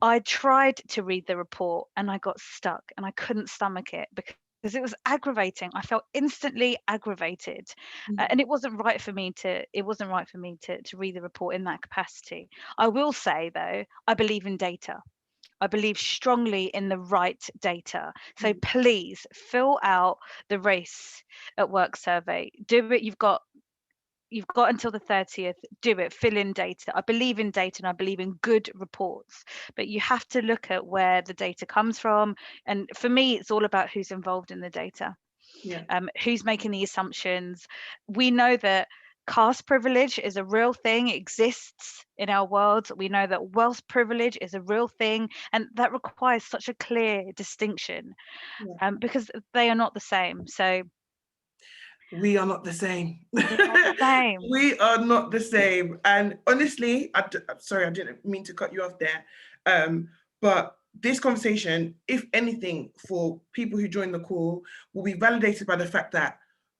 I tried to read the report and I got stuck and I couldn't stomach it because it was aggravating. I felt instantly aggravated, and it wasn't right for me to read the report in that capacity. I will say though, I believe in data. I believe strongly in the right data. So please fill out the race at work survey. Do it. You've got until the 30th. Do it. Fill in data. I believe in data and I believe in good reports, but you have to look at where the data comes from. And for me, it's all about who's involved in the data. Yeah. Who's making the assumptions. We know that caste privilege is a real thing, exists in our world. We know that wealth privilege is a real thing, and that requires such a clear distinction, because they are not the same. So we are not the same. Same. We are not the same. And honestly, sorry, I didn't mean to cut you off there. But this conversation, if anything, for people who join the call, will be validated by the fact that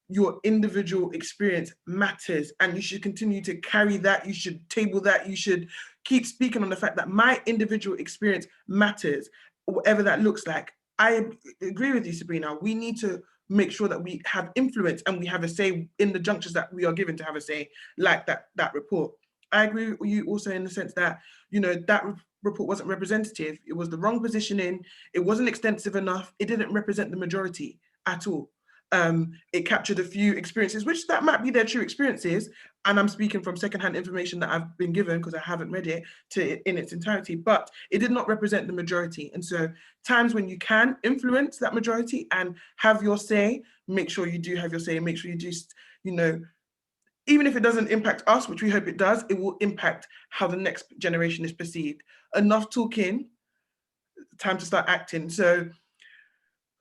your individual experience matters, and you should continue to carry that. You should table that. You should keep speaking on the fact that my individual experience matters, whatever that looks like. I agree with you, Sabrina. We need to make sure that we have influence and we have a say in the junctures that we are given to have a say, like that report. I agree with you also in the sense that, that report wasn't representative. It was the wrong positioning. It wasn't extensive enough. It didn't represent the majority at all. It captured a few experiences, which that might be their true experiences. And I'm speaking from secondhand information that I've been given because I haven't read it in its entirety, but it did not represent the majority. And so times when you can influence that majority and have your say, make sure you do have your say, and make sure you do, even if it doesn't impact us, which we hope it does, it will impact how the next generation is perceived. Enough talking, time to start acting. So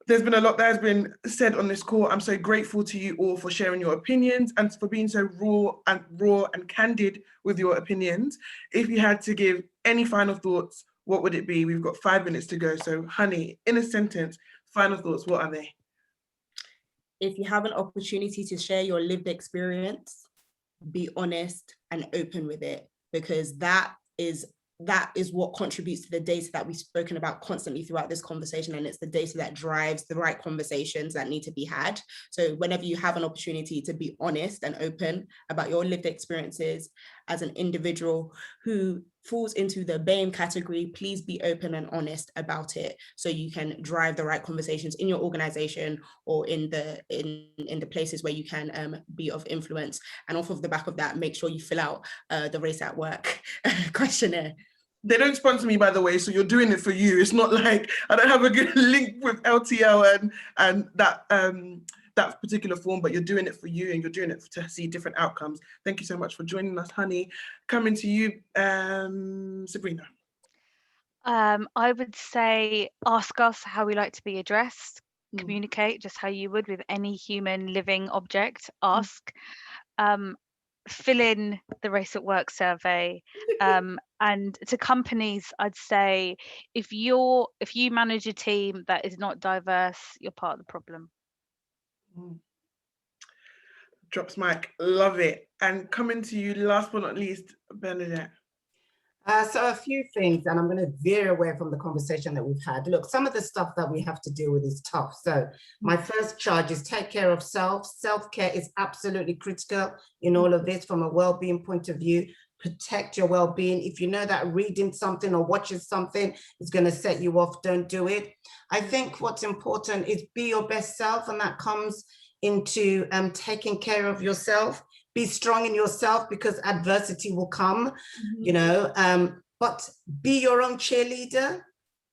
there's been a lot that has been said on this call. I'm so grateful to you all for sharing your opinions and for being so raw and candid with your opinions. If you had to give any final thoughts, what would it be? We've got 5 minutes to go. So honey, in a sentence, final thoughts, what are they? If you have an opportunity to share your lived experience, be honest and open with it, because that is what contributes to the data that we've spoken about constantly throughout this conversation, and it's the data that drives the right conversations that need to be had. So whenever you have an opportunity to be honest and open about your lived experiences as an individual who falls into the BAME category, please be open and honest about it so you can drive the right conversations in your organization or in the places where you can be of influence. And off of the back of that, make sure you fill out the Race at Work questionnaire. They don't sponsor me, by the way, so you're doing it for you. It's not like I don't have a good link with LTL and that particular form, but you're doing it for you and you're doing it to see different outcomes. Thank you so much for joining us, honey. Coming to you, Sabrina. I would say ask us how we like to be addressed. Communicate just how you would with any human living object. Ask. fill in the race at work survey. And to companies, I'd say if you manage a team that is not diverse, you're part of the problem. Drops mic, love it. And coming to you, last but not least, Bernadette. So a few things, and I'm going to veer away from the conversation that we've had. Look, some of the stuff that we have to deal with is tough. So my first charge is take care of self. Self-care is absolutely critical in all of this from a well-being point of view. Protect your well-being. If you know that reading something or watching something is going to set you off, don't do it. I think what's important is be your best self, and that comes into taking care of yourself. Be strong in yourself, because adversity will come, you know, but be your own cheerleader.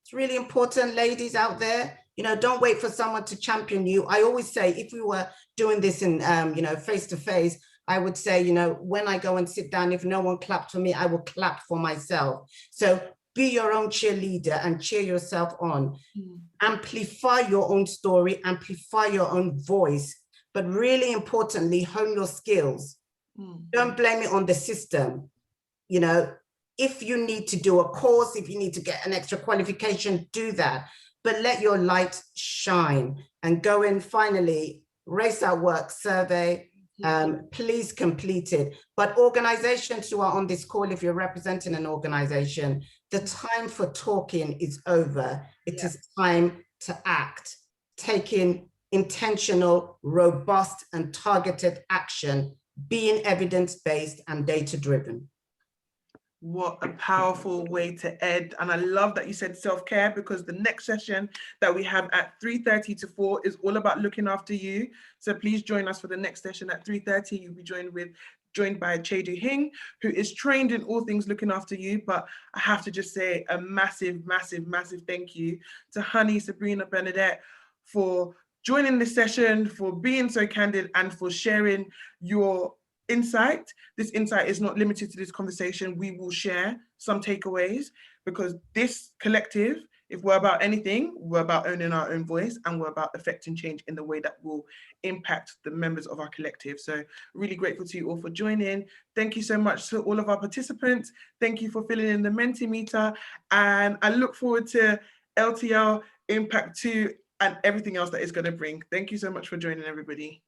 It's really important, ladies out there. You know, don't wait for someone to champion you. I always say, if we were doing this in, you know, face to face, I would say, you know, when I go and sit down, if no one clapped for me, I will clap for myself. So be your own cheerleader and cheer yourself on. Amplify your own story, amplify your own voice. But really importantly, hone your skills. Don't blame it on the system. You know, if you need to do a course, if you need to get an extra qualification, do that. But let your light shine and go in. Finally, race at work survey. Please complete it. But organizations who are on this call, if you're representing an organization, the time for talking is over. It is time to act, taking intentional, robust, and targeted action, being evidence-based and data-driven. What a powerful way to end. And I love that you said self-care, because the next session that we have at 3:30 to 4 is all about looking after you. So please join us for the next session at 3:30. You'll be joined by Chedu Hing, who is trained in all things looking after you. But I have to just say a massive, massive, massive thank you to Honey, Sabrina, Bernadette for joining this session, for being so candid, and for sharing your insight. This insight is not limited to this conversation. We will share some takeaways, because this collective, if we're about anything, we're about owning our own voice, and we're about affecting change in the way that will impact the members of our collective. So really grateful to you all for joining. Thank you so much to all of our participants. Thank you for filling in the Mentimeter, and I look forward to LTL Impact 2 and everything else that it's going to bring. Thank you so much for joining, everybody.